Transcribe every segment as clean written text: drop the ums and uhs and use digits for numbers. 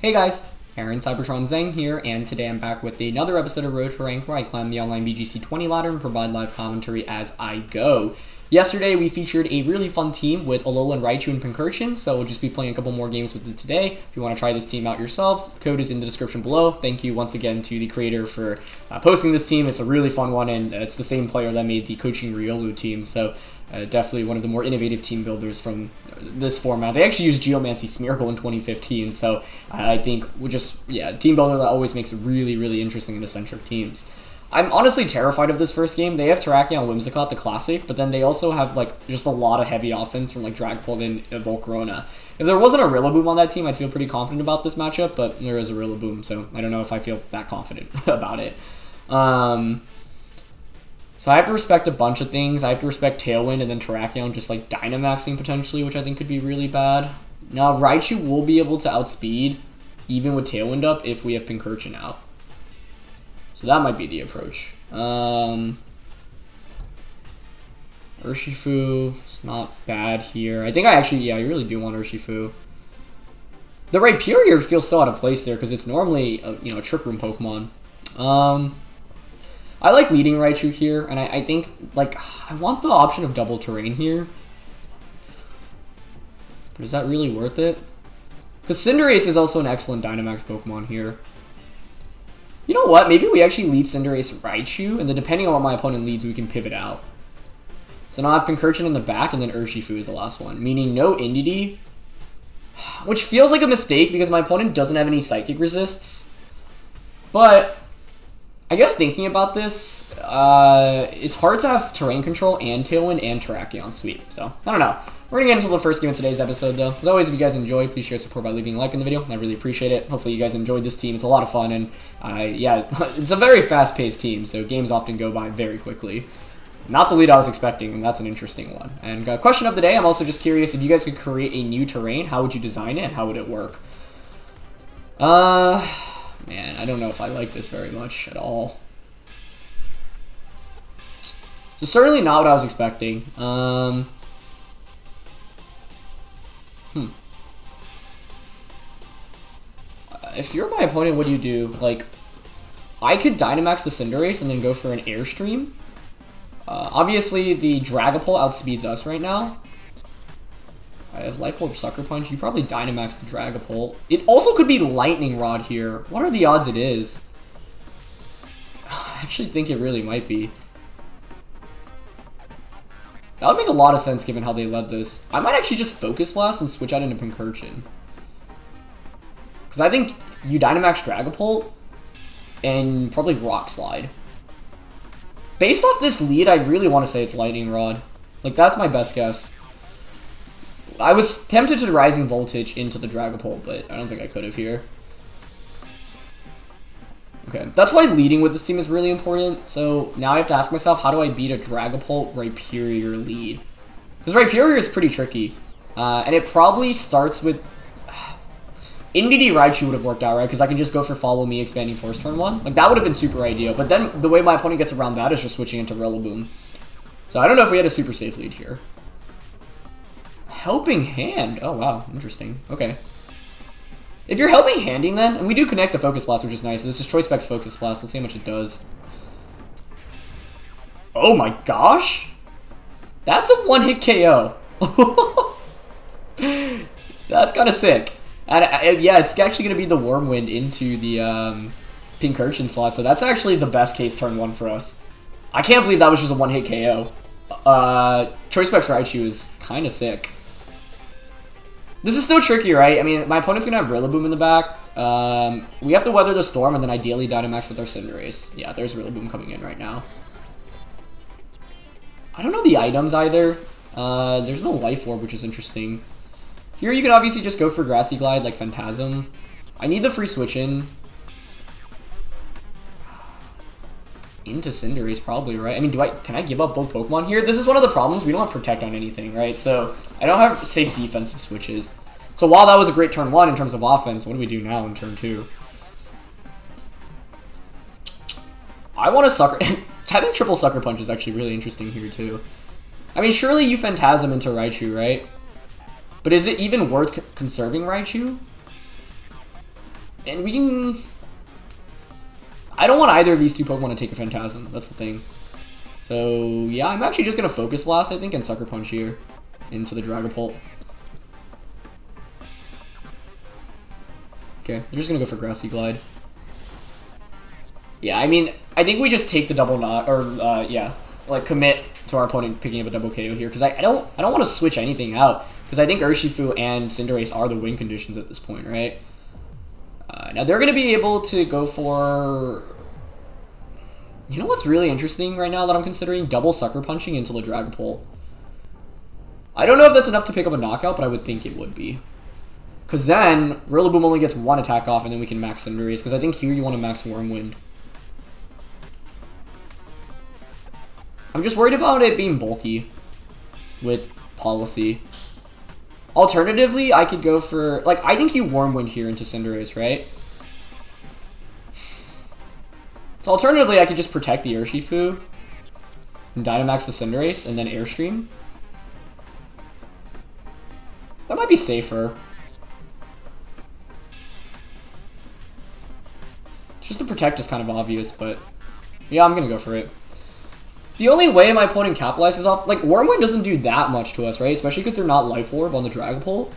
Hey guys, Aaron Cybertron Zeng here, and today I'm back with another episode of Road to Rank where I climb the online VGC 20 ladder and provide live commentary as I go. Yesterday we featured a really fun team with Alolan Raichu and Pincurchin, so we'll just be playing a couple more games with it today. If you want to try this team out yourselves, the code is in the description below. Thank you once again to the creator for posting this team. It's a really fun one, and it's the same player that made the Coaching Riolu team, so definitely one of the more innovative team builders from this format. They actually used Geomancy Smeargle in 2015, so I think team builder that always makes it really, really interesting and eccentric teams. I'm honestly terrified of this first game. They have Terrakion Whimsicott, the classic, but then they also have just a lot of heavy offense from Dragapult and Volcarona. If there wasn't a Rillaboom on that team, I'd feel pretty confident about this matchup, but there is a Rillaboom, so I don't know if I feel that confident about it. So I have to respect a bunch of things. I have to respect Tailwind and then Terrakion just Dynamaxing potentially, which I think could be really bad. Now Raichu will be able to outspeed even with Tailwind up if we have Pincurchin out. So that might be the approach. Urshifu is not bad here. I think I really do want Urshifu. The Rhyperior feels so out of place there because it's normally a Trick Room Pokemon. I like leading Raichu here, and I think I want the option of double terrain here. But is that really worth it? Because Cinderace is also an excellent Dynamax Pokemon here. You know what? Maybe we actually lead Cinderace Raichu, and then depending on what my opponent leads, we can pivot out. So now I have Pincurchin in the back, and then Urshifu is the last one, meaning no Indeedee, which feels like a mistake because my opponent doesn't have any Psychic resists. But I guess thinking about this, it's hard to have Terrain Control and Tailwind and Terrakion sweep. So I don't know. We're going to get into the first game of today's episode, though. As always, if you guys enjoy, please share support by leaving a like in the video. I really appreciate it. Hopefully you guys enjoyed this team. It's a lot of fun, and yeah, it's a very fast-paced team, so games often go by very quickly. Not the lead I was expecting, and that's an interesting one. And question of the day, I'm also just curious, if you guys could create a new terrain, how would you design it, and how would it work? Man, I don't know if I like this very much at all. So certainly not what I was expecting. If you're my opponent, what do you do? I could Dynamax the Cinderace and then go for an Airstream. Obviously, the Dragapult outspeeds us right now. I have Life Orb, Sucker Punch. You probably Dynamax the Dragapult. It also could be Lightning Rod here. What are the odds it is? I actually think it really might be. That would make a lot of sense given how they led this. I might actually just Focus Blast and switch out into Pincurchin. Because I think you Dynamax Dragapult and probably Rock Slide. Based off this lead, I really want to say it's Lightning Rod. That's my best guess. I was tempted to Rising Voltage into the Dragapult, but I don't think I could have here. Okay, that's why leading with this team is really important. So now I have to ask myself, how do I beat a Dragapult Rhyperior lead? Because Rhyperior is pretty tricky. And it probably starts with Indeedee Raichu would have worked out, right? Because I can just go for Follow Me, Expanding Force turn 1. That would have been super ideal. But then the way my opponent gets around that is just switching into Rillaboom. So I don't know if we had a super safe lead here. Helping Hand. Oh, wow. Interesting. Okay. If you're Helping Handing then, and we do connect the Focus Blast, which is nice. This is Choice Specs Focus Blast. Let's see how much it does. Oh my gosh! That's a one-hit KO. That's kind of sick. And yeah, it's actually going to be the Wormwind into the Pincurchin slot, so that's actually the best case turn 1 for us. I can't believe that was just a one-hit KO. Choice Specs Raichu is kind of sick. This is still tricky, right? I mean, my opponent's going to have Rillaboom in the back. We have to weather the storm and then ideally Dynamax with our Cinderace. Yeah, there's Rillaboom coming in right now. I don't know the items either. There's no Life Orb, which is interesting. Here you can obviously just go for Grassy Glide like Phantasm. I need the free switch in. Into Cinderace probably, right? I mean, can I give up both Pokemon here? This is one of the problems. We don't have Protect on anything, right? So I don't have safe defensive switches. So while that was a great turn 1 in terms of offense, what do we do now in turn 2? I want to Sucker... Having triple Sucker Punch is actually really interesting here too. I mean, surely you Phantasm into Raichu, right? But is it even worth conserving Raichu? And we can... I don't want either of these two Pokemon to take a Phantasm. That's the thing. So, yeah, I'm actually just going to Focus Blast, I think, and Sucker Punch here into the Dragapult. Okay, they're just going to go for Grassy Glide. Yeah, I mean, I think we just take the double knock, or, yeah, like, commit to our opponent picking up a double KO here, because I don't want to switch anything out, because I think Urshifu and Cinderace are the win conditions at this point, right? Now, they're going to be able to go for... You know what's really interesting right now that I'm considering? Double Sucker Punching into the Dragapult. I don't know if that's enough to pick up a knockout, but I would think it would be. Because then, Rillaboom only gets one attack off, and then we can max Cinderace, because I think here you want to max Wormwind. I'm just worried about it being bulky with Policy. Alternatively, I could go for... Like, I think you Wormwind here into Cinderace, right? So alternatively, I could just protect the Urshifu and Dynamax the Cinderace and then Airstream. That might be safer. Just to protect is kind of obvious, but yeah, I'm going to go for it. The only way my opponent capitalizes off... Like, Wormwind doesn't do that much to us, right? Especially because they're not Life Orb on the Dragapult.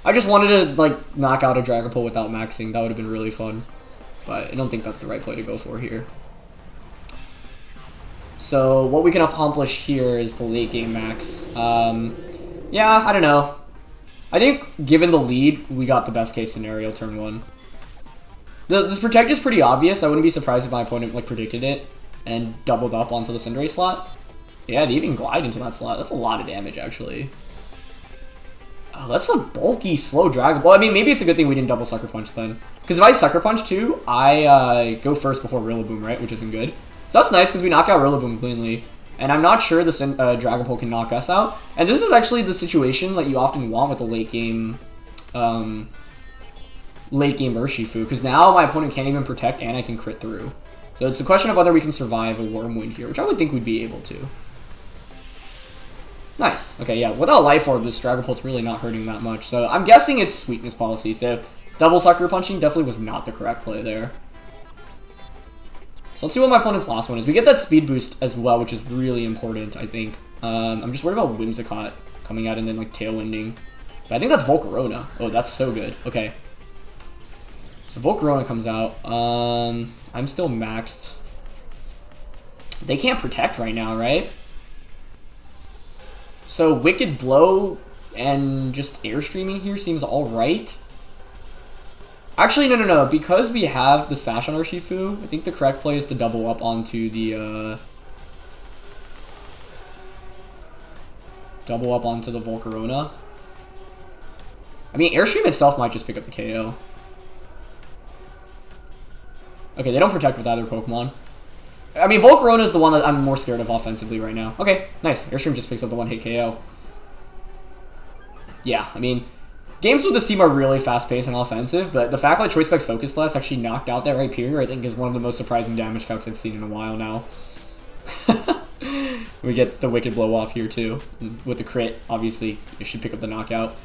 I just wanted to, like, knock out a Dragapult without maxing. That would have been really fun. But I don't think that's the right play to go for here. So what we can accomplish here is the late game max. Yeah, I don't know. I think given the lead, we got the best case scenario turn 1. This protect is pretty obvious. I wouldn't be surprised if my opponent like predicted it and doubled up onto the Cinderace slot. Yeah, they even glide into that slot. That's a lot of damage, actually. Oh, that's a bulky, slow Dragon Ball. I mean, maybe it's a good thing we didn't double Sucker Punch then. Because if I Sucker Punch too, I go first before Rillaboom, right? Which isn't good. So that's nice because we knock out Rillaboom cleanly. And I'm not sure this Dragapult can knock us out. And this is actually the situation that you often want with the late game Urshifu. Because now my opponent can't even protect and I can crit through. So it's a question of whether we can survive a Wormwind here, which I would think we'd be able to. Nice. Okay, yeah, without Life Orb, this Dragapult's really not hurting that much. So I'm guessing it's Weakness Policy. So double Sucker Punching definitely was not the correct play there. So let's see what my opponent's last one is. We get that speed boost as well, which is really important, I think. I'm just worried about Whimsicott coming out and then like Tailwinding. But I think that's Volcarona. Oh, that's so good. Okay. So Volcarona comes out. I'm still maxed. They can't protect right now, right? So Wicked Blow and just Airstreaming here seems alright. Actually, no. Because we have the Sash on Urshifu, I think the correct play is to double up onto the Volcarona. I mean, Airstream itself might just pick up the KO. Okay, they don't protect with either Pokemon. I mean, Volcarona is the one that I'm more scared of offensively right now. Okay, nice. Airstream just picks up the one-hit KO. Yeah, I mean, games with this team are really fast-paced and offensive, but the fact that Choice Specs Focus Blast actually knocked out that Rhyperior, I think, is one of the most surprising damage calcs I've seen in a while now. We get the Wicked Blow off here, too. With the crit, obviously, you should pick up the knockout.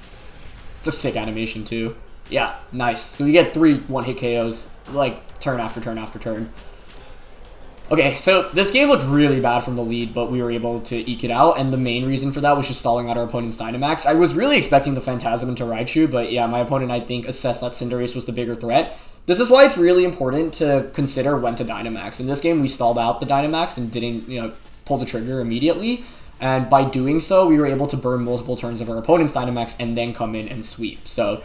It's a sick animation, too. Yeah, nice. So we get 3 one-hit KOs, like, turn after turn after turn. Okay, so this game looked really bad from the lead, but we were able to eke it out, and the main reason for that was just stalling out our opponent's Dynamax. I was really expecting the Phantasm into Raichu, but yeah, my opponent, I think, assessed that Cinderace was the bigger threat. This is why it's really important to consider when to Dynamax. In this game, we stalled out the Dynamax and didn't, pull the trigger immediately, and by doing so, we were able to burn multiple turns of our opponent's Dynamax and then come in and sweep. So,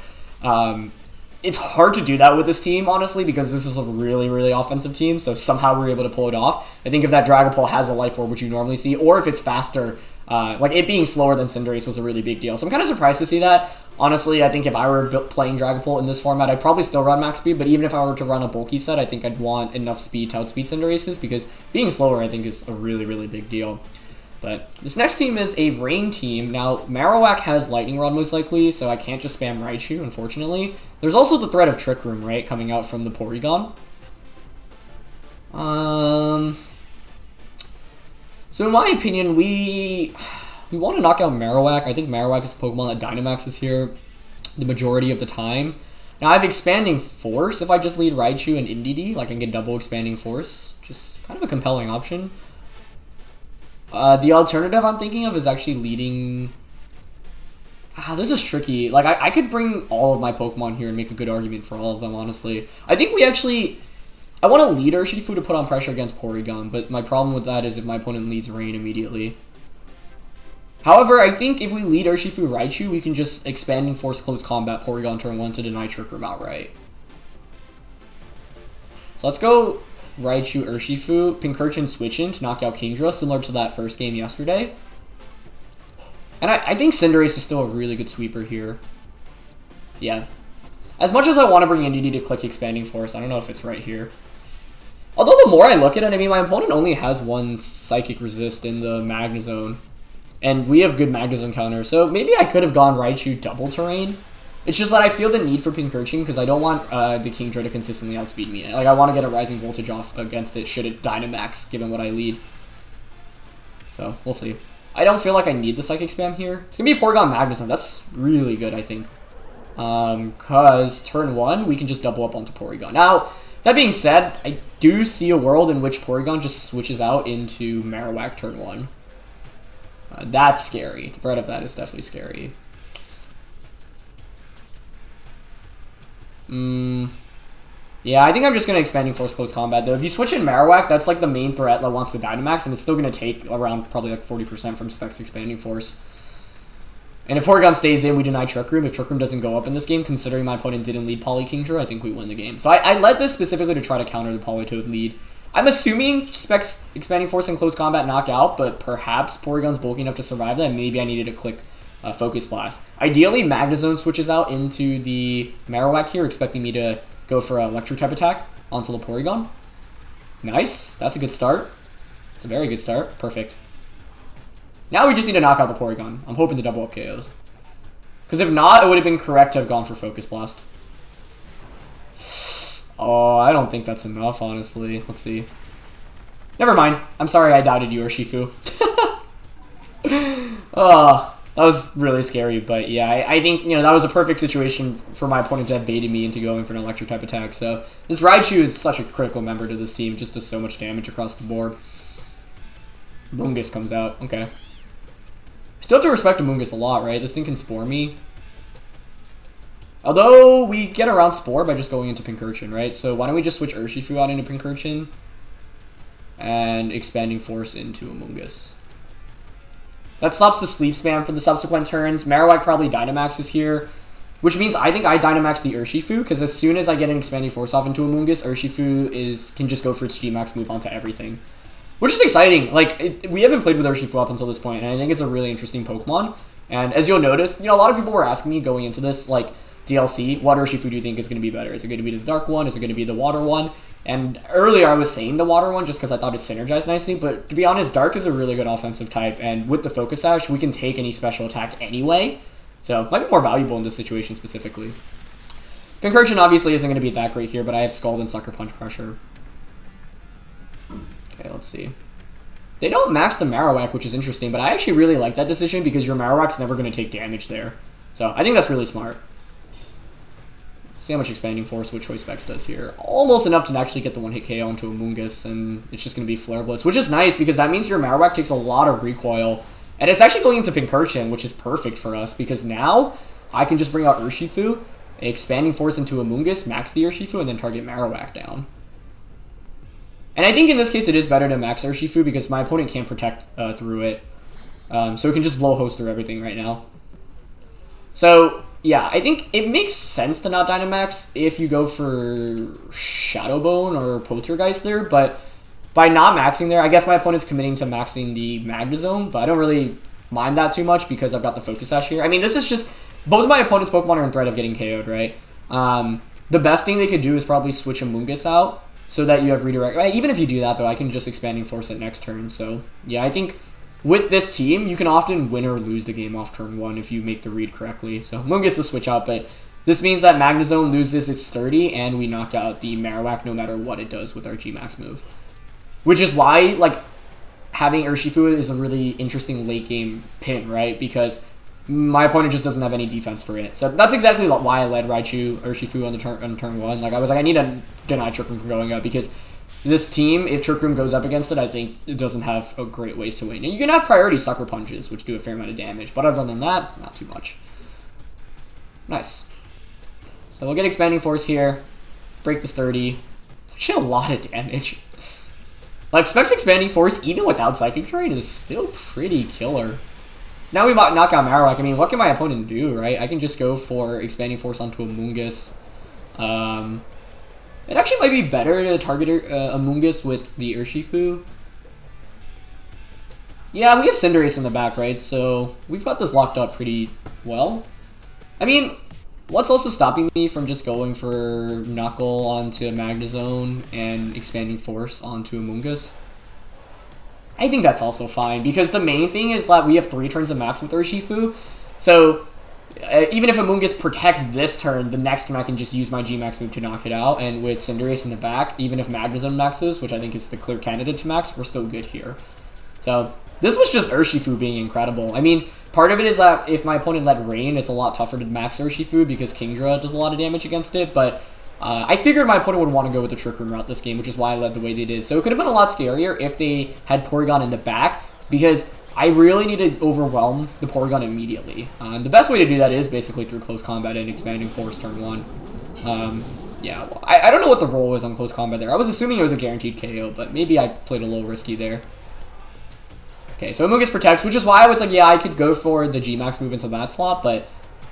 it's hard to do that with this team, honestly, because this is a really, really offensive team, so somehow we're able to pull it off. I think if that Dragapult has a Life Orb, which you normally see, or if it's faster, like it being slower than Cinderace was a really big deal. So I'm kind of surprised to see that. Honestly, I think if I were playing Dragapult in this format, I'd probably still run max speed, but even if I were to run a bulky set, I think I'd want enough speed to outspeed Cinderace's, because being slower, I think, is a really, really big deal. But this next team is a Rain team. Now, Marowak has Lightning Rod most likely, so I can't just spam Raichu, unfortunately. There's also the threat of Trick Room, right, coming out from the Porygon. So in my opinion, we want to knock out Marowak. I think Marowak is the Pokemon that Dynamax is here the majority of the time. Now I have Expanding Force if I just lead Raichu and Indeedee, like I can get double Expanding Force. Just kind of a compelling option. The alternative I'm thinking of is actually leading... this is tricky. Like, I could bring all of my Pokemon here and make a good argument for all of them, honestly. I think we actually... I want to lead Urshifu to put on pressure against Porygon, but my problem with that is if my opponent leads Rain immediately. However, I think if we lead Urshifu Raichu, we can just Expanding Force Close Combat Porygon turn 1 to deny Trick Room outright. So let's go Raichu Urshifu, Pincurchin switch in to knock out Kingdra, similar to that first game yesterday. And I think Cinderace is still a really good sweeper here. Yeah. As much as I want to bring Indeedee to click Expanding Force, I don't know if it's right here. Although the more I look at it, I mean, my opponent only has one Psychic Resist in the Magnezone. And we have good Magnezone counter, so maybe I could have gone Raichu double terrain. It's just that I feel the need for Pincurchin because I don't want the Kingdra to consistently outspeed me. Like, I want to get a Rising Voltage off against it should it Dynamax, given what I lead. So, we'll see. I don't feel like I need the Psychic Spam here. It's going to be Porygon Magnezone. That's really good, I think. Because turn 1, we can just double up onto Porygon. Now, that being said, I do see a world in which Porygon just switches out into Marowak turn 1. That's scary. The threat of that is definitely scary. Yeah, I think I'm just going to Expanding Force Close Combat, though. If you switch in Marowak, that's like the main threat that wants the Dynamax, and it's still going to take around probably like 40% from Specs Expanding Force. And if Porygon stays in, we deny Trick Room. If Trick Room doesn't go up in this game, considering my opponent didn't lead Poly Kingdra, I think we win the game. So I led this specifically to try to counter the Politoed lead. I'm assuming Specs Expanding Force and Close Combat knock out, but perhaps Porygon's bulky enough to survive that, and maybe I needed to click Focus Blast. Ideally, Magnezone switches out into the Marowak here, expecting me to go for an Electric type attack onto the Porygon. Nice. That's a good start. It's a very good start. Perfect. Now we just need to knock out the Porygon. I'm hoping to double up KOs. Because if not, it would have been correct to have gone for Focus Blast. Oh, I don't think that's enough, honestly. Let's see. Never mind. I'm sorry I doubted you, Urshifu. Oh, that was really scary, but yeah, I think, that was a perfect situation for my opponent to have baited me into going for an Electric type attack. So this Raichu is such a critical member to this team. It just does so much damage across the board. Mungus comes out. Okay. Still have to respect Mungus a lot, right? This thing can Spore me. Although, we get around Spore by just going into Pincurchin, right? So why don't we just switch Urshifu out into Pincurchin and Expanding Force into Amoonguss. That stops the Sleep Spam for the subsequent turns. Marowak probably Dynamaxes here, which means I think I Dynamax the Urshifu, because as soon as I get an Expanding Force off into Amoonguss, Urshifu can just go for its G-Max move onto everything. Which is exciting. Like, we haven't played with Urshifu up until this point, and I think it's a really interesting Pokemon. And as you'll notice, a lot of people were asking me going into this, like, DLC, what Urshifu do you think is going to be better? Is it going to be the Dark one? Is it going to be the Water one? And earlier I was saying the Water one just because I thought it synergized nicely, but to be honest, Dark is a really good offensive type, and with the Focus Sash, we can take any special attack anyway, so it might be more valuable in this situation specifically. Pincurchin obviously isn't going to be that great here, but I have Scald and Sucker Punch pressure. Okay, let's see. They don't max the Marowak, which is interesting, but I actually really like that decision because your Marowak's never going to take damage there. So I think that's really smart. See how much Expanding Force with Choice Specs does here. Almost enough to actually get the one-hit KO onto Amoonguss, and it's just going to be Flare Blitz, which is nice because that means your Marowak takes a lot of recoil. And it's actually going into Pincurchin, which is perfect for us because now I can just bring out Urshifu, Expanding Force into Amoonguss, max the Urshifu, and then target Marowak down. And I think in this case it is better to max Urshifu because my opponent can't protect through it. So it can just blow host through everything right now. So yeah, I think it makes sense to not Dynamax if you go for Shadow Bone or Poltergeist there, but by not maxing there, I guess my opponent's committing to maxing the Magnezone, but I don't really mind that too much because I've got the Focus Sash here. I mean, this is just, both of my opponent's Pokemon are in threat of getting KO'd, right? The best thing they could do is probably switch Amoonguss out so that you have redirect. Even if you do that, though, I can just Expanding Force it next turn. So, yeah, I think with this team, you can often win or lose the game off turn 1 if you make the read correctly. So, Amoonguss will switch out, but this means that Magnezone loses its sturdy, and we knock out the Marowak no matter what it does with our G-Max move. Which is why, like, having Urshifu is a really interesting late-game pin, right? Because my opponent just doesn't have any defense for it. So that's exactly why I led Raichu Urshifu on turn 1. Like, I was like, I need to deny Trick Room from going up, because this team, if Trick Room goes up against it, I think it doesn't have a great ways to win. And you can have priority Sucker Punches, which do a fair amount of damage, but other than that, not too much. Nice. So we'll get Expanding Force here, break this 30. It's actually a lot of damage. Like, Specs Expanding Force, even without Psychic Terrain, is still pretty killer. So now we knock out Marowak. I mean, what can my opponent do, right? I can just go for Expanding Force onto Amoonguss. It actually might be better to target Amoonguss with the Urshifu. Yeah, we have Cinderace in the back, right? So we've got this locked up pretty well. I mean, what's also stopping me from just going for Knuckle onto Magnezone and Expanding Force onto Amoonguss? I think that's also fine, because the main thing is that we have 3 turns of max with Urshifu. So even if Amoonguss protects this turn, the next turn I can just use my G-Max move to knock it out. And with Cinderace in the back, even if Magnezone maxes, which I think is the clear candidate to max, we're still good here. So this was just Urshifu being incredible. I mean, part of it is that if my opponent let Rain, it's a lot tougher to max Urshifu because Kingdra does a lot of damage against it. But I figured my opponent would want to go with the Trick Room route this game, which is why I led the way they did. So it could have been a lot scarier if they had Porygon in the back, because I really need to overwhelm the Porygon immediately. The best way to do that is basically through close combat and Expanding Force turn 1. Yeah, well, I don't know what the role is on close combat there. I was assuming it was a guaranteed KO, but maybe I played a little risky there. Okay, so Amoonguss protects, which is why I was like, yeah, I could go for the G-Max move into that slot, but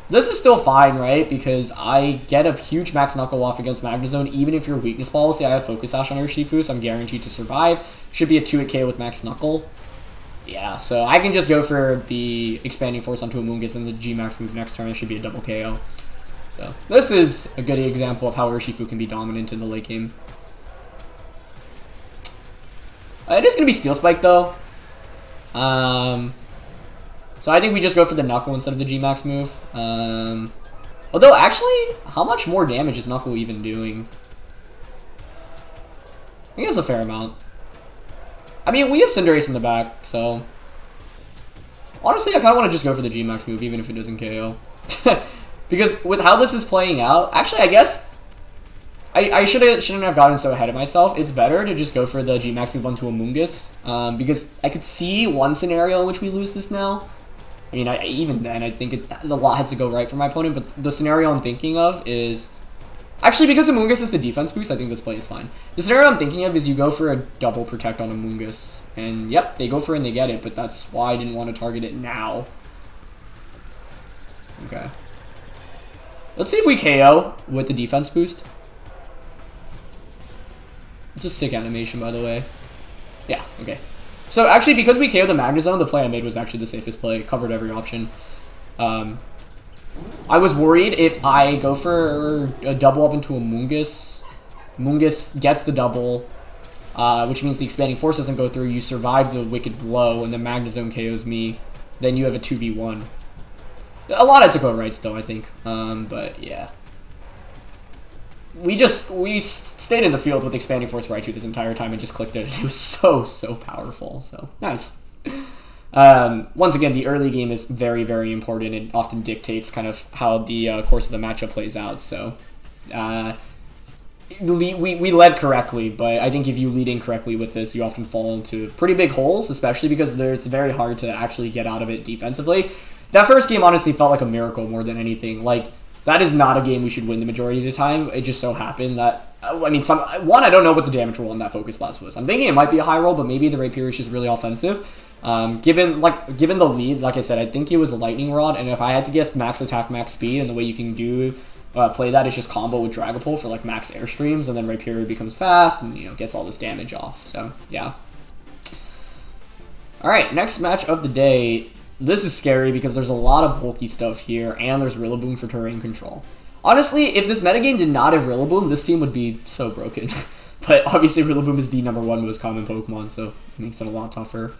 this is still fine, right? Because I get a huge max knuckle off against Magnezone, even if your weakness policy, I have Focus Sash on Urshifu, so I'm guaranteed to survive. Should be a 2-hit KO with max knuckle. Yeah, so I can just go for the Expanding Force onto Amoonguss and the G-Max move next turn. It should be a double KO. So this is a good example of how Urshifu can be dominant in the late game. It is going to be Steel Spike, though. So I think we just go for the Knuckle instead of the G-Max move. Although, actually, how much more damage is Knuckle even doing? I think it's a fair amount. I mean, we have Cinderace in the back, so honestly, I kind of want to just go for the G-Max move, even if it doesn't KO. Because with how this is playing out, actually, I guess I shouldn't have gotten so ahead of myself. It's better to just go for the G-Max move onto Amoonguss, because I could see one scenario in which we lose this now. I mean, even then, I think the lot has to go right for my opponent, but the scenario I'm thinking of is... Actually, because Amoonguss is the defense boost, I think this play is fine. The scenario I'm thinking of is you go for a double protect on Amoonguss, and yep, they go for it and they get it, but that's why I didn't want to target it now. Okay. Let's see if we KO with the defense boost. It's a sick animation, by the way. Yeah, okay. So actually, because we KO'd the Magnezone, the play I made was actually the safest play. It covered every option. I was worried if I go for a double up into Amoonguss. Amoonguss gets the double, which means the Expanding Force doesn't go through. You survive the Wicked Blow, and the Magnezone KOs me. Then you have a 2v1. A lot had to go right still, I think. But yeah. We stayed in the field with Expanding Force Raichu this entire time and just clicked it. It was so powerful. So nice. Once again, the early game is very, very important. It often dictates kind of how the course of the matchup plays out. So we led correctly, but I think if you lead incorrectly with this, you often fall into pretty big holes, especially because it's very hard to actually get out of it defensively. That first game honestly felt like a miracle more than anything. Like, that is not a game we should win the majority of the time. It just so happened that, I mean, I don't know what the damage roll on that Focus Blast was. I'm thinking it might be a high roll, but maybe the Rapier is just really offensive. Given the lead, like I said, I think it was a Lightning Rod, and if I had to guess max attack, max speed, and the way you can play that is just combo with Dragapult for like max airstreams, and then Rapier becomes fast and, you know, gets all this damage off. So, yeah. Alright, next match of the day. This is scary because there's a lot of bulky stuff here, and there's Rillaboom for terrain control. Honestly, if this metagame did not have Rillaboom, this team would be so broken. But obviously Rillaboom is the #1 most common Pokemon, so it makes it a lot tougher.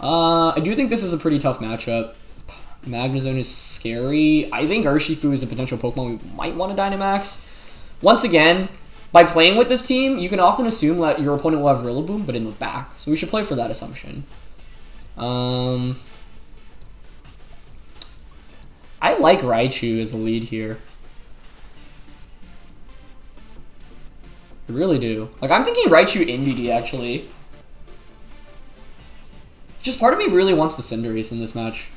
I do think this is a pretty tough matchup. Magnezone is scary. I think Urshifu is a potential Pokemon we might want to Dynamax. Once again, by playing with this team, you can often assume that your opponent will have Rillaboom, but in the back. So we should play for that assumption. I like Raichu as a lead here. I really do. Like, I'm thinking Raichu NDD, actually. Just part of me really wants the Cinderace in this match.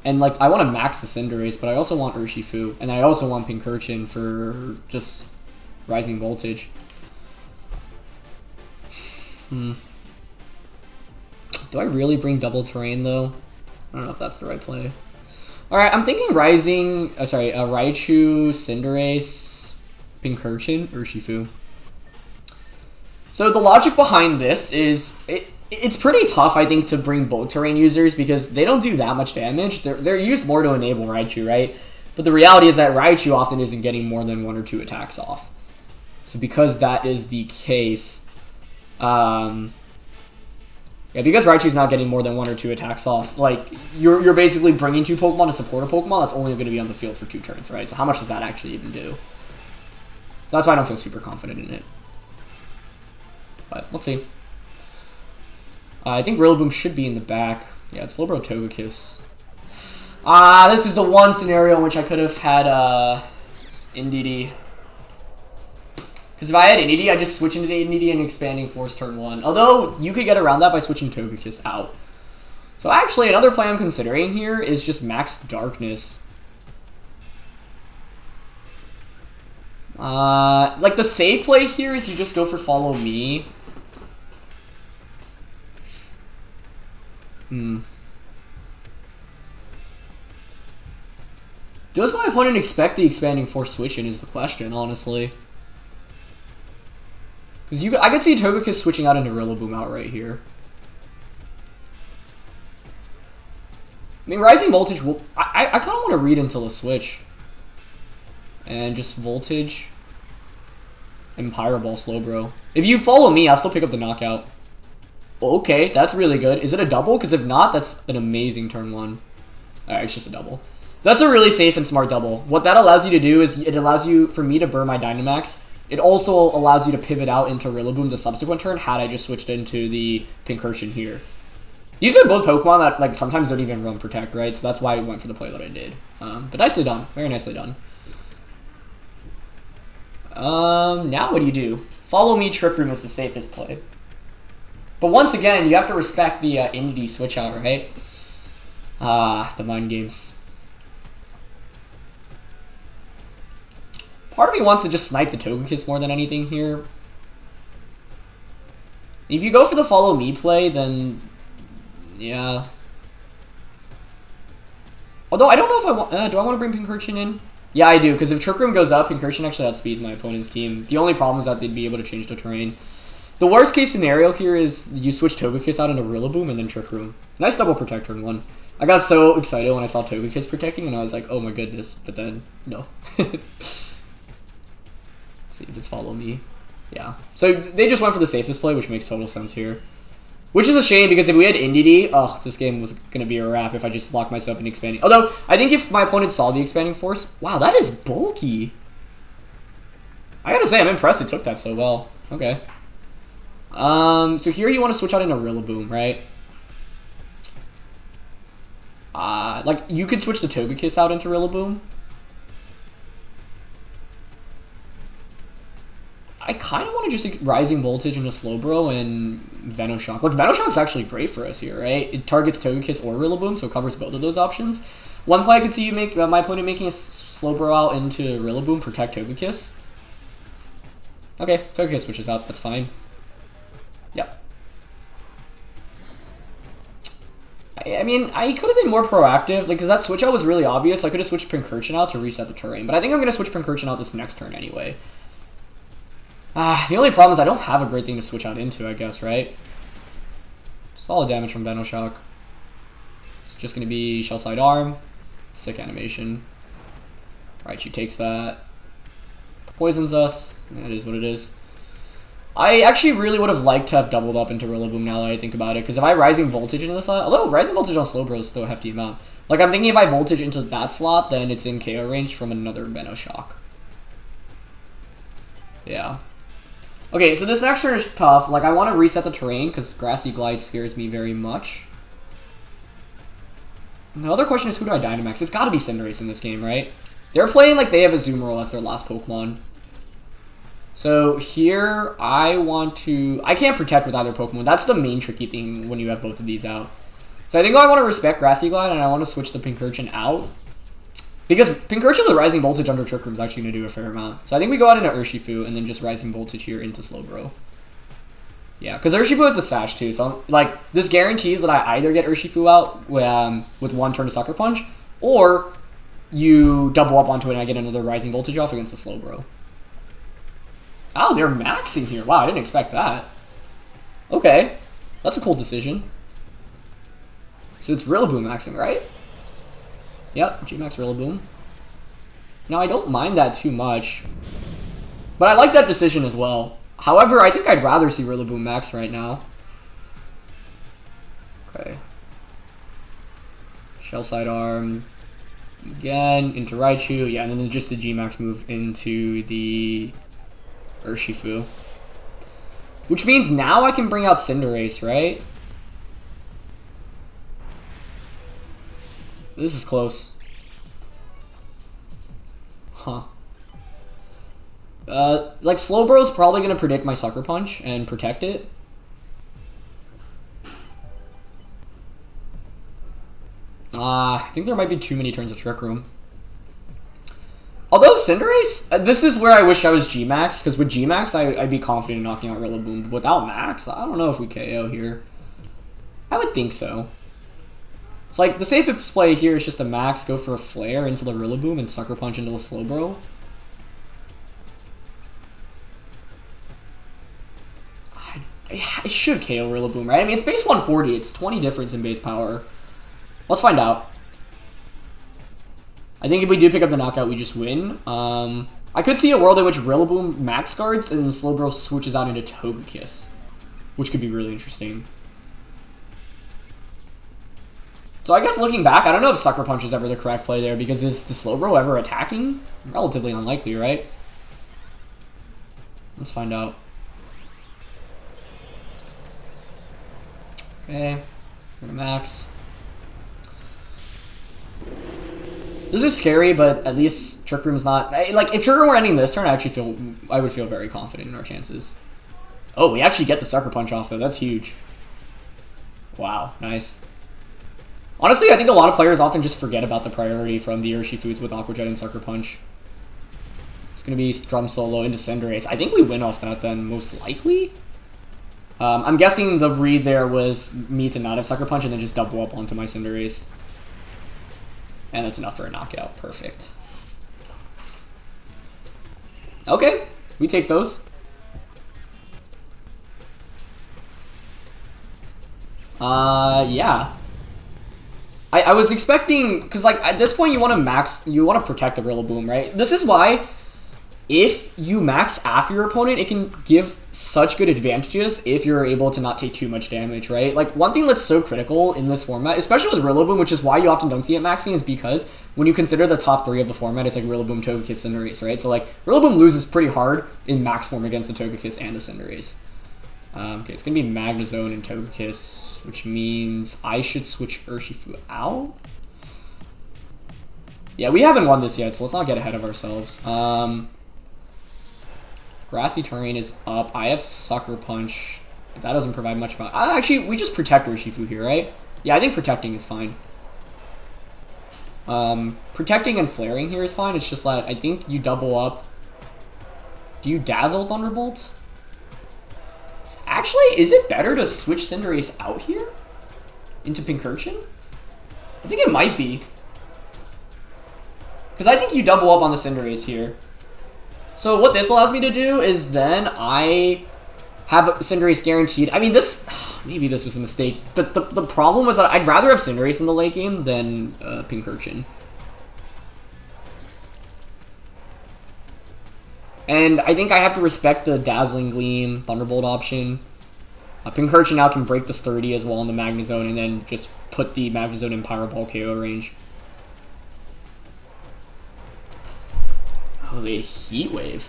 And, like, I want to max the Cinderace, but I also want Urshifu. And I also want Pincurchin for just Rising Voltage. Do I really bring Double Terrain, though? I don't know if that's the right play. Alright, I'm thinking Raichu, Cinderace, Pincurchin, Urshifu. So the logic behind this is, it's pretty tough, I think, to bring both terrain users because they don't do that much damage. They're used more to enable Raichu, right? But the reality is that Raichu often isn't getting more than 1 or 2 attacks off. So because that is the case, yeah, because Raichu's not getting more than 1 or 2 attacks off, like, you're basically bringing 2 Pokemon to support a Pokemon that's only going to be on the field for 2 turns, right? So how much does that actually even do? So that's why I don't feel super confident in it. But let's see. I think Rillaboom should be in the back. Yeah, it's Slowbro Togekiss. This is the one scenario in which I could have had NDD. Because if I had NDD, I'd just switch into NDD and Expanding Force turn 1. Although, you could get around that by switching Togekiss out. So actually, another play I'm considering here is just Max Darkness. Like, the safe play here is you just go for Follow Me. Does my opponent expect the Expanding Force switch in is the question, honestly. Because I could see Togekiss switching out into Rillaboom outright here. I mean, Rising Voltage will... I kind of want to read until a switch. And just Voltage. And Pyro Ball Slowbro. If you follow me, I'll still pick up the knockout. Okay, that's really good. Is it a double? Because if not, that's an amazing turn 1. Alright, it's just a double. That's a really safe and smart double. What that allows you to do is it allows you, for me to burn my Dynamax. It also allows you to pivot out into Rillaboom the subsequent turn had I just switched into the Pincurchin here. These are both Pokemon that like sometimes don't even run Protect, right? So that's why I went for the play that I did. But nicely done. Very nicely done. Now what do? Follow Me Trick Room is the safest play. But once again, you have to respect the NDD switch out, right? The mind games. Part of me wants to just snipe the Togekiss more than anything here. If you go for the Follow Me play, then... yeah. Although, I don't know if I want... do I want to bring Pincurchin in? Yeah, I do, because if Trick Room goes up, Pincurchin actually outspeeds my opponent's team. The only problem is that they'd be able to change the terrain. The worst case scenario here is you switch Togekiss out into Rillaboom and then Trick Room. Nice double Protect turn 1. I got so excited when I saw Togekiss protecting, and I was like, oh my goodness, but then, no. See if it's Follow Me. Yeah. So they just went for the safest play, which makes total sense here. Which is a shame, because if we had NDD, this game was going to be a wrap if I just locked myself in Expanding. Although, I think if my opponent saw the Expanding Force... wow, that is bulky. I gotta say, I'm impressed it took that so well. Okay. So here you want to switch out into Rillaboom, right? Like, you could switch the Togekiss out into Rillaboom. I kind of want to just like, Rising Voltage into Slowbro and Venoshock. Like, Venoshock's actually great for us here, right? It targets Togekiss or Rillaboom, so it covers both of those options. One play I could see you make my opponent making a Slowbro out into Rillaboom, protect Togekiss. Okay, Togekiss switches out, that's fine. Yep. I mean, I could have been more proactive, like, because that switch out was really obvious. I could have switched Pincurchin out to reset the terrain, but I think I'm going to switch Pincurchin out this next turn anyway. The only problem is I don't have a great thing to switch out into, I guess, right? Solid damage from Venoshock. It's just going to be Shell Side Arm. Sick animation. Raichu takes that. Poisons us. That is what it is. I actually really would have liked to have doubled up into Rillaboom now that I think about it, because if I Rising Voltage into the slot, although Rising Voltage on Slowbro is still a hefty amount. Like, I'm thinking if I Voltage into that slot, then it's in KO range from another Venoshock. Yeah. Okay, so this next turn is tough. Like, I want to reset the terrain, because Grassy Glide scares me very much. The other question is, who do I Dynamax? It's got to be Cinderace in this game, right? They're playing like they have Azumarill as their last Pokemon. So here, I can't protect with either Pokemon. That's the main tricky thing when you have both of these out. So I think I want to respect Grassy Glide, and I want to switch the Pincurchin out. Because Pincurchin with Rising Voltage under Trick Room is actually going to do a fair amount. So I think we go out into Urshifu, and then just Rising Voltage here into Slowbro. Yeah, because Urshifu has the Sash too, so like this guarantees that I either get Urshifu out with one turn to Sucker Punch, or you double up onto it and I get another Rising Voltage off against the Slowbro. Oh, they're maxing here. Wow, I didn't expect that. Okay, that's a cool decision. So it's Rillaboom maxing, right? Yep, G-Max Rillaboom. Now, I don't mind that too much, but I like that decision as well. However, I think I'd rather see Rillaboom max right now. Okay. Shell Sidearm. Again, into Raichu. Yeah, and then just the G-Max move into the Urshifu. Which means now I can bring out Cinderace, right? This is close. Huh. Like, Slowbro's probably going to predict my Sucker Punch and protect it. I think there might be too many turns of Trick Room. Although Cinderace, this is where I wish I was G-Max, because with G-Max, I'd be confident in knocking out Rillaboom. But without Max, I don't know if we KO here. I would think so. So, like, the safest play here is just a Max, go for a Flare into the Rillaboom, and Sucker Punch into the Slowbro. It should KO Rillaboom, right? I mean, it's base 140. It's 20 difference in base power. Let's find out. I think if we do pick up the knockout, we just win. I could see a world in which Rillaboom max guards and Slowbro switches out into Togekiss, which could be really interesting. So I guess looking back, I don't know if Sucker Punch is ever the correct play there, because is the Slowbro ever attacking? Relatively unlikely, right? Let's find out. Okay, we're gonna max. This is scary, but at least Trick Room's not... Like, if Trick Room were ending this turn, I would feel very confident in our chances. Oh, we actually get the Sucker Punch off, though. That's huge. Wow, nice. Honestly, I think a lot of players often just forget about the priority from the Urshifus with Aqua Jet and Sucker Punch. It's going to be Drum Solo into Cinderace. I think we win off that then, most likely. I'm guessing the read there was me to not have Sucker Punch and then just double up onto my Cinderace. And that's enough for a knockout. Perfect. Okay, we take those. Yeah. I was expecting, because like at this point you want to protect the Rillaboom, right? This is why if you max after your opponent, it can give such good advantages if you're able to not take too much damage, right? Like, one thing that's so critical in this format, especially with Rillaboom, which is why you often don't see it maxing, is because when you consider the top 3 of the format, it's like Rillaboom, Togekiss, Cinderace, right? So, like, Rillaboom loses pretty hard in max form against the Togekiss and the Cinderace. Okay, it's going to be Magnezone and Togekiss, which means I should switch Urshifu out. Yeah, we haven't won this yet, so let's not get ahead of ourselves. Grassy Terrain is up. I have Sucker Punch, but that doesn't provide much value. Actually, we just protect Urshifu here, right? Yeah, I think protecting is fine. Protecting and flaring here is fine. It's just that I think you double up. Do you Dazzle Thunderbolt? Actually, is it better to switch Cinderace out here? Into Pincurchin? I think it might be. Because I think you double up on the Cinderace here. So what this allows me to do is then I have Cinderace guaranteed. I mean, maybe this was a mistake, but the problem was that I'd rather have Cinderace in the late game than Pincurchin. And I think I have to respect the Dazzling Gleam Thunderbolt option. Pincurchin now can break the Sturdy as well in the Magnezone and then just put the Magnezone in Power Ball KO range. Oh, they Heat Wave.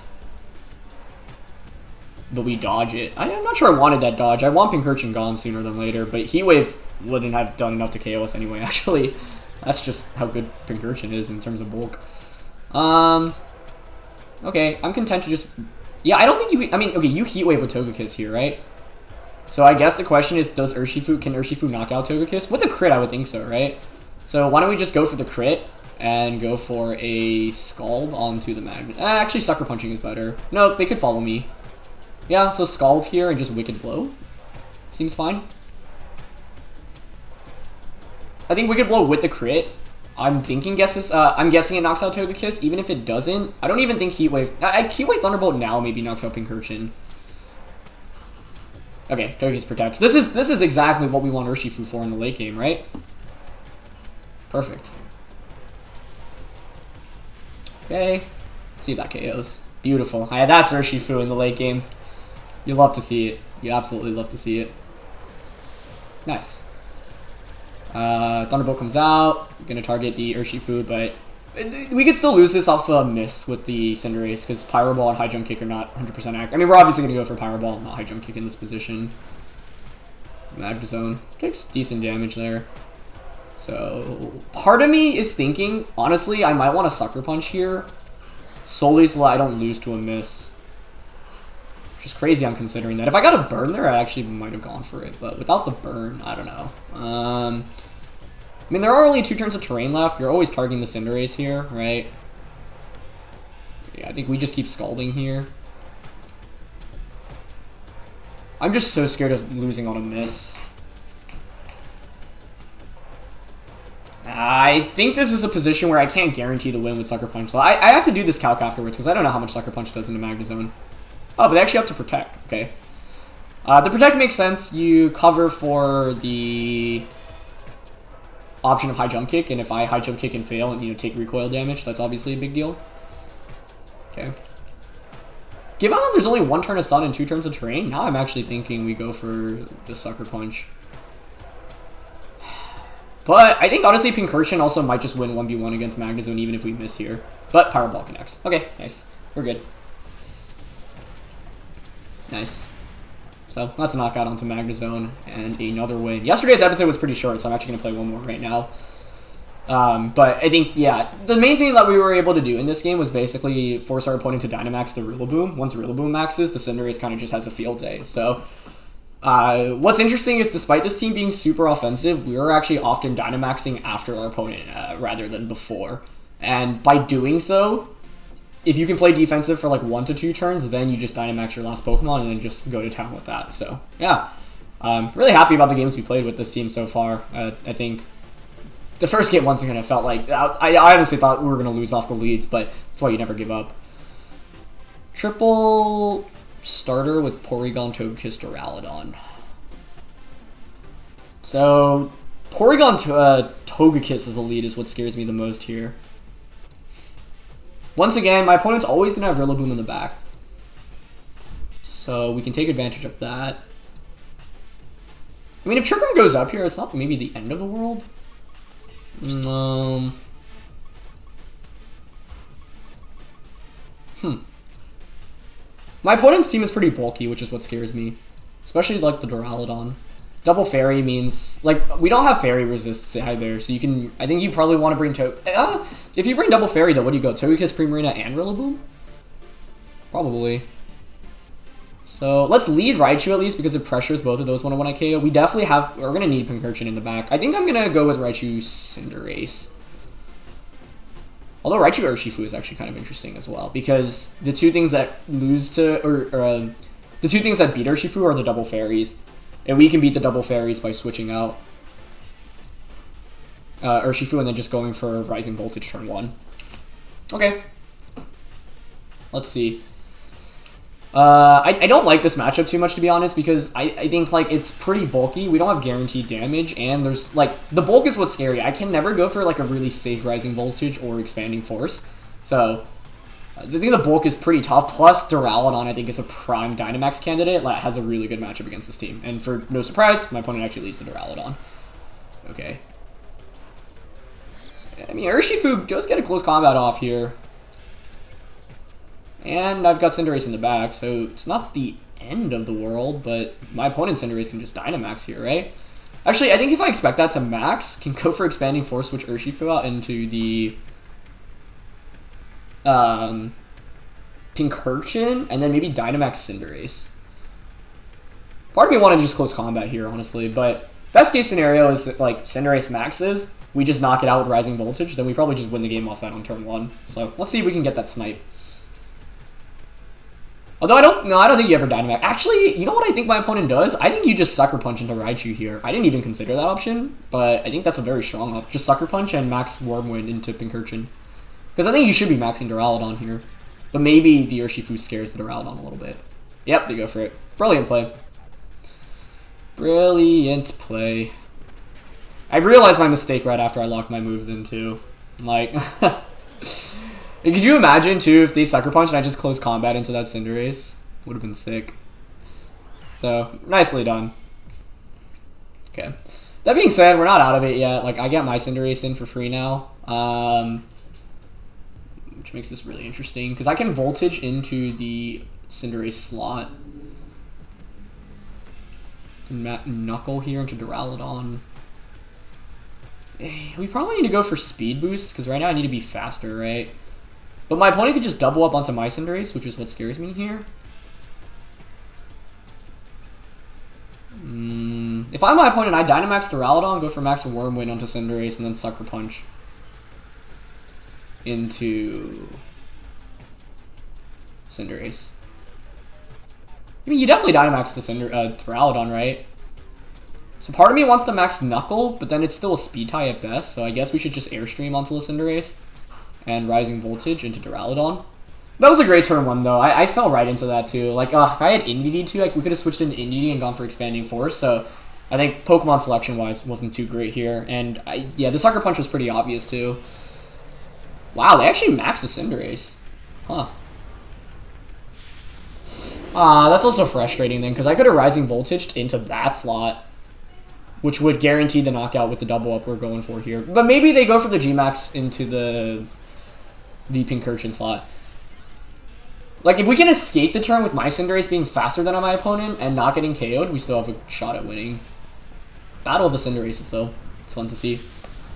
But we dodge it. I'm not sure I wanted that dodge. I want Pincurchin gone sooner than later, but Heat Wave wouldn't have done enough to KO us anyway, actually. That's just how good Pincurchin is in terms of bulk. Okay, I'm content to just... Yeah, I don't think you... I mean, okay, you Heat Wave with Togekiss here, right? So I guess the question is, can Urshifu knock out Togekiss? With a crit, I would think so, right? So why don't we just go for the crit and go for a Scald onto the Magnet. Actually, Sucker Punching is better. No, they could follow me. Yeah, so Scald here and just Wicked Blow. Seems fine. I think Wicked Blow with the crit. I'm guessing it knocks out Togekiss. Even if it doesn't, I don't even think Heat Wave... Heat Wave Thunderbolt now maybe knocks out Pincurchin. Okay, Togekiss protects. This is exactly what we want Urshifu for in the late game, right? Perfect. Okay. Let's see if that KOs. Beautiful. Yeah, that's Urshifu in the late game. You love to see it. You absolutely love to see it. Nice. Thunderbolt comes out. Gonna target the Urshifu, but we could still lose this off a miss with the Cinderace because Pyro Ball and High Jump Kick are not 100% accurate. I mean, we're obviously gonna go for Pyro Ball, not High Jump Kick in this position. Magnezone takes decent damage there. So part of me is thinking, honestly, I might want to Sucker Punch here, solely so that I don't lose to a miss. Which is crazy I'm considering that. If I got a burn there, I actually might have gone for it. But without the burn, I don't know. I mean, there are only 2 turns of terrain left. You're always targeting the Cinderace here, right? Yeah, I think we just keep Scalding here. I'm just so scared of losing on a miss. I think this is a position where I can't guarantee the win with Sucker Punch. So I have to do this calc afterwards because I don't know how much Sucker Punch does in the Magnezone. Oh, but they actually have to Protect. Okay. The Protect makes sense. You cover for the option of High Jump Kick, and if I High Jump Kick and fail and, take recoil damage, that's obviously a big deal. Okay. Given that there's only 1 turn of Sun and 2 turns of terrain, now I'm actually thinking we go for the Sucker Punch. But I think, honestly, Pincurchin also might just win 1v1 against Magnezone even if we miss here. But Power Ball connects. Okay, nice. We're good. Nice. So that's a knockout onto Magnezone and another win. Yesterday's episode was pretty short, so I'm actually going to play one more right now. But I think, yeah, the main thing that we were able to do in this game was basically force our opponent to Dynamax the Rillaboom. Once Rillaboom maxes, the Cinderace kind of just has a field day. So what's interesting is despite this team being super offensive, we were actually often Dynamaxing after our opponent rather than before. And by doing so, if you can play defensive for like 1 to 2 turns, then you just Dynamax your last Pokemon and then just go to town with that. So, yeah. Really happy about the games we played with this team so far. I think the first game once again, I felt like... I honestly thought we were going to lose off the leads, but that's why you never give up. Triple starter with Porygon, Togekiss, Duraludon. So, Porygon Togekiss as a lead is what scares me the most here. Once again, my opponent's always going to have Rillaboom in the back. So we can take advantage of that. I mean, if Trick Room goes up here, it's not maybe the end of the world. My opponent's team is pretty bulky, which is what scares me. Especially, like, the Duraludon. Double Fairy means, like, we don't have Fairy resists either, so you can, I think you probably want to bring if you bring Double Fairy, though, what do you go? Togekiss, Primarina, and Rillaboom? Probably. So, let's lead Raichu at least, because it pressures both of those 1-on-1 KO. We definitely we're going to need Pincurchin in the back. I think I'm going to go with Raichu Cinderace. Although Raichu Urshifu is actually kind of interesting as well, because the 2 things that the 2 things that beat Urshifu are the Double Fairies. And we can beat the Double Fairies by switching out Urshifu and then just going for Rising Voltage turn 1. Okay. Let's see. I don't like this matchup too much, to be honest, because I think, like, it's pretty bulky. We don't have guaranteed damage, and there's, like, the bulk is what's scary. I can never go for, like, a really safe Rising Voltage or Expanding Force. So, I think the bulk is pretty tough. Plus, Duraludon, I think, is a prime Dynamax candidate that has a really good matchup against this team. And for no surprise, my opponent actually leads the Duraludon. Okay. I mean, Urshifu does get a close combat off here. And I've got Cinderace in the back, so it's not the end of the world, but my opponent's Cinderace can just Dynamax here, right? Actually, I think if I expect that to max, can go for Expanding Force, switch Urshifu out into the Pincurchin, and then maybe Dynamax Cinderace. Part of me wanted to just close combat here, honestly, but best case scenario is like Cinderace maxes, we just knock it out with Rising Voltage, then we probably just win the game off that on turn 1. So let's see if we can get that snipe. Although I don't think you ever Dynamax. Actually, you know what I think my opponent does? I think you just Sucker Punch into Raichu here. I didn't even consider that option, but I think that's a very strong option. Just Sucker Punch and max Wormwind into Pincurchin. Because I think you should be maxing Duraludon here. But maybe the Urshifu scares the Duraludon a little bit. Yep, they go for it. Brilliant play. Brilliant play. I realized my mistake right after I locked my moves in, too. Like, could you imagine, too, if they Sucker Punch and I just close combat into that Cinderace? Would have been sick. So, nicely done. Okay. That being said, we're not out of it yet. Like, I get my Cinderace in for free now. Which makes this really interesting. Because I can Voltage into the Cinderace slot. Knuckle here into Duraludon. We probably need to go for speed boosts, because right now I need to be faster, right? But my opponent could just double up onto my Cinderace, which is what scares me here. If I'm my opponent, I Dynamax Duraludon, go for max Wormwind onto Cinderace, and then Sucker Punch into Cinderace. I mean, you definitely Dynamax the Duraludon, right? So part of me wants to max Knuckle, but then it's still a speed tie at best, so I guess we should just Airstream onto the Cinderace and Rising Voltage into Duraludon. That was a great turn 1, though. I fell right into that, too. Like, if I had Indeedee, too, like, we could have switched into Indeedee and gone for Expanding Force, so I think Pokemon selection-wise wasn't too great here. And, yeah, the Sucker Punch was pretty obvious, too. Wow, they actually maxed the Cinderace. Huh. That's also frustrating, then, because I could have Rising Voltaged into that slot, which would guarantee the knockout with the double up we're going for here. But maybe they go for the G-Max into the Pincurchin slot. Like, if we can escape the turn with my Cinderace being faster than my opponent and not getting KO'd, we still have a shot at winning. Battle of the Cinderaces, though. It's fun to see.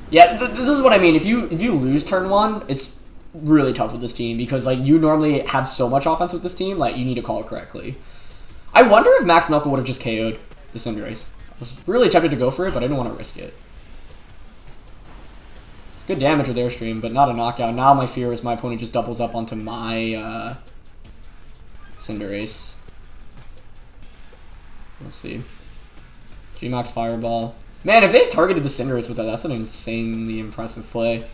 Yeah, this is what I mean. If you lose turn 1, it's really tough with this team because, like, you normally have so much offense with this team, like, you need to call it correctly. I wonder if Max Knuckle would have just KO'd the Cinderace. I was really tempted to go for it, but I didn't want to risk it. It's good damage with Airstream, but not a knockout. Now my fear is my opponent just doubles up onto my Cinderace. Let's see. G-Max Fireball. Man, if they targeted the Cinderace with that, that's an insanely impressive play.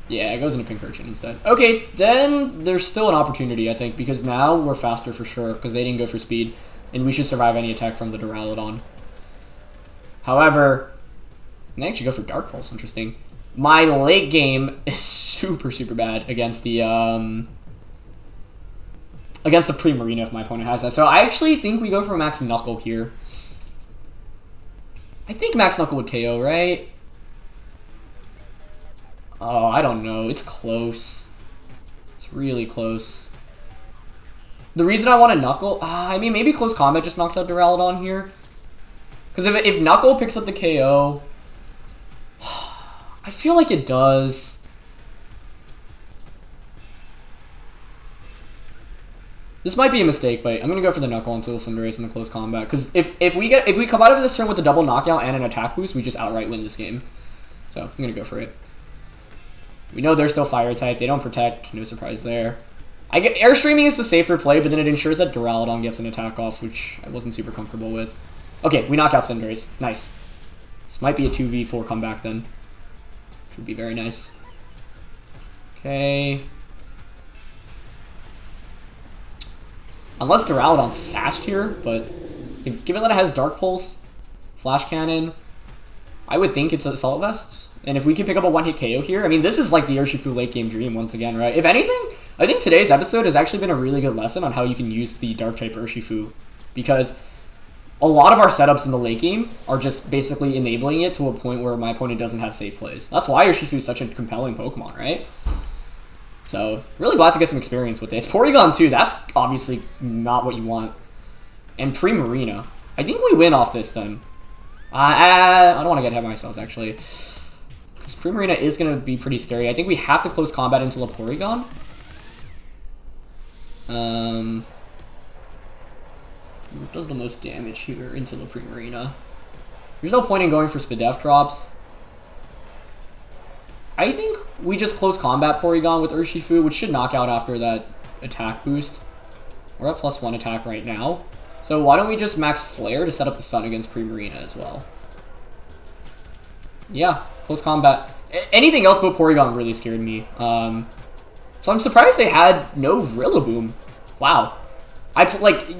Yeah, it goes into Pincurchin instead. Okay, then there's still an opportunity, I think, because now we're faster for sure, because they didn't go for speed, and we should survive any attack from the Duraludon. However, they actually go for Dark Pulse, interesting. My late game is super, super bad against the Primarina if my opponent has that. So I actually think we go for Max Knuckle here. I think Max Knuckle would KO, right? Oh, I don't know. It's close. It's really close. The reason I want to Knuckle... I mean, maybe Close Combat just knocks out Duraludon here. Because if Knuckle picks up the KO... I feel like it does. This might be a mistake, but I'm going to go for the Knuckle until Cinderace in the Close Combat. Because if we come out of this turn with a double knockout and an attack boost, we just outright win this game. So, I'm going to go for it. We know they're still Fire type. They don't protect. No surprise there. Airstreaming is the safer play, but then it ensures that Duraludon gets an attack off, which I wasn't super comfortable with. Okay, we knock out Cinderace. Nice. This might be a 2v4 comeback then. Which would be very nice. Okay. Unless Duraludon's sashed here, but given that it has Dark Pulse, Flash Cannon, I would think it's Assault Vest. And if we can pick up a one-hit KO here, I mean, this is like the Urshifu late game dream once again, right? If anything, I think today's episode has actually been a really good lesson on how you can use the Dark-type Urshifu. Because a lot of our setups in the late game are just basically enabling it to a point where my opponent doesn't have safe plays. That's why Urshifu is such a compelling Pokemon, right? So, really glad to get some experience with it. It's Porygon too. That's obviously not what you want. and Primarina. I think we win off this then. I don't want to get ahead of myself, actually. Because Primarina is going to be pretty scary. I think we have to close combat into Porygon. What does the most damage here into the Primarina? There's no point in going for Spadef drops. I think we just close combat Porygon with Urshifu, which should knock out after that attack boost. We're at +1 attack right now. So why don't we just max Flare to set up the Sun against Primarina as well? Yeah, close combat. Anything else but Porygon really scared me. So I'm surprised they had no Rillaboom. Wow.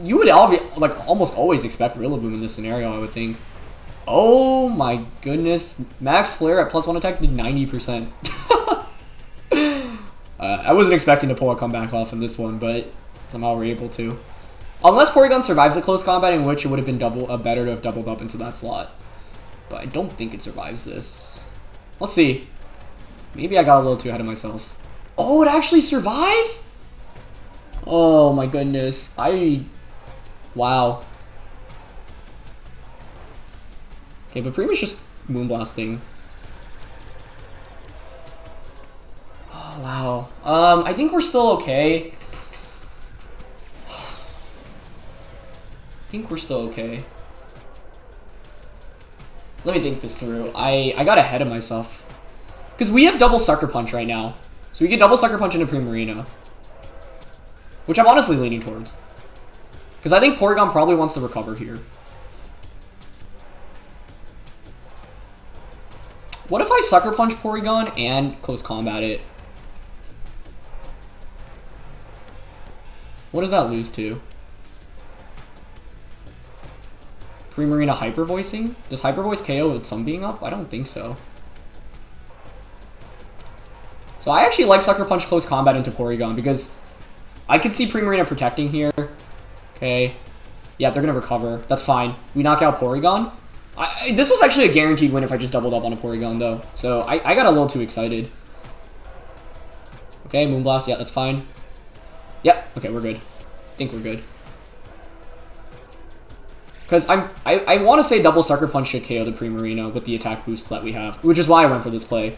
You would almost always expect Rillaboom in this scenario, I would think. Oh my goodness. Max Flare at +1 attack did 90%. I wasn't expecting to pull a comeback off in this one, but somehow we're able to. Unless Porygon survives the close combat, in which it would have been better to have doubled up into that slot. But I don't think it survives this. Let's see. Maybe I got a little too ahead of myself. Oh, it actually survives? Oh my goodness. Wow. Okay, but pretty much just Moonblasting. Oh, wow. I think we're still okay. Let me think this through. I got ahead of myself. Because we have double Sucker Punch right now. So we get double Sucker Punch into Primarina. Which I'm honestly leaning towards. Because I think Porygon probably wants to recover here. What if I Sucker Punch Porygon and close combat it? What does that lose to? Primarina Hyper Voicing? Does Hyper Voice KO with Sun being up? I don't think so. So I actually like Sucker Punch close combat into Porygon because I could see Primarina protecting here. Okay. Yeah, they're going to recover. That's fine. We knock out Porygon. This was actually a guaranteed win if I just doubled up on a Porygon, though. So I got a little too excited. Okay, Moonblast. Yeah, that's fine. Yep. Okay, we're good. I think we're good. Because I want to say double Sucker Punch should KO the Primarina with the attack boosts that we have, which is why I went for this play.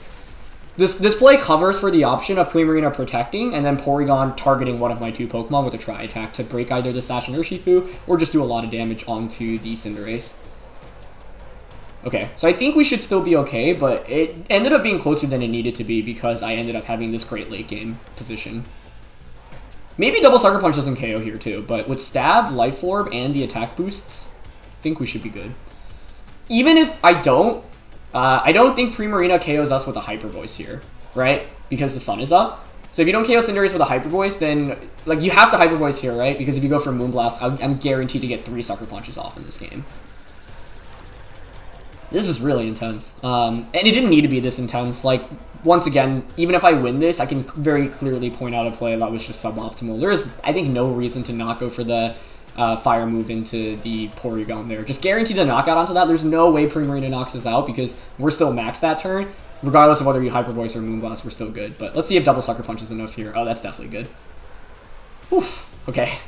This play covers for the option of Primarina protecting and then Porygon targeting one of my two Pokemon with a Tri-Attack to break either the Sash and Urshifu or just do a lot of damage onto the Cinderace. Okay, so I think we should still be okay, but it ended up being closer than it needed to be because I ended up having this great late game position. Maybe double Sucker Punch doesn't KO here too, but with Stab, Life Orb, and the attack boosts, I think we should be good. Even if I don't think Primarina KOs us with a Hyper Voice here, right? Because the Sun is up. So if you don't KO Cinderace with a Hyper Voice, then you have to Hyper Voice here, right? Because if you go for Moonblast, I'm guaranteed to get 3 Sucker Punches off in this game. This is really intense. And it didn't need to be this intense. Once again, even if I win this, I can very clearly point out a play that was just suboptimal. There is, I think, no reason to not go for the Fire move into the Porygon there. Just guaranteed a knockout onto that. There's no way Primarina knocks us out because we're still maxed that turn. Regardless of whether you Hyper Voice or Moonblast, we're still good. But let's see if double Sucker Punch is enough here. Oh, that's definitely good. Oof. Okay.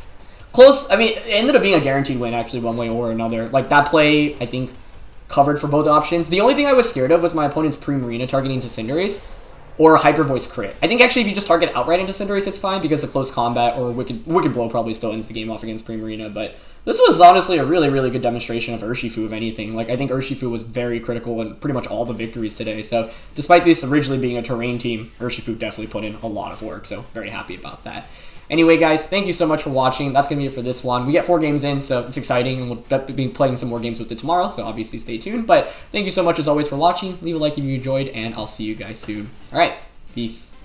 Close. I mean, it ended up being a guaranteed win, actually, one way or another. That play, I think, covered for both options. The only thing I was scared of was my opponent's Primarina targeting to Cinderace or Hyper Voice crit. I think actually if you just target outright into Cinderace, it's fine because the close combat or Wicked Blow probably still ends the game off against Primarina. But this was honestly a really, really good demonstration of Urshifu, if anything. I think Urshifu was very critical in pretty much all the victories today. So despite this originally being a terrain team, Urshifu definitely put in a lot of work. So very happy about that. Anyway, guys, thank you so much for watching. That's going to be it for this one. We get 4 games in, so it's exciting, and we'll be playing some more games with it tomorrow, so obviously stay tuned. But thank you so much, as always, for watching. Leave a like if you enjoyed, and I'll see you guys soon. All right, peace.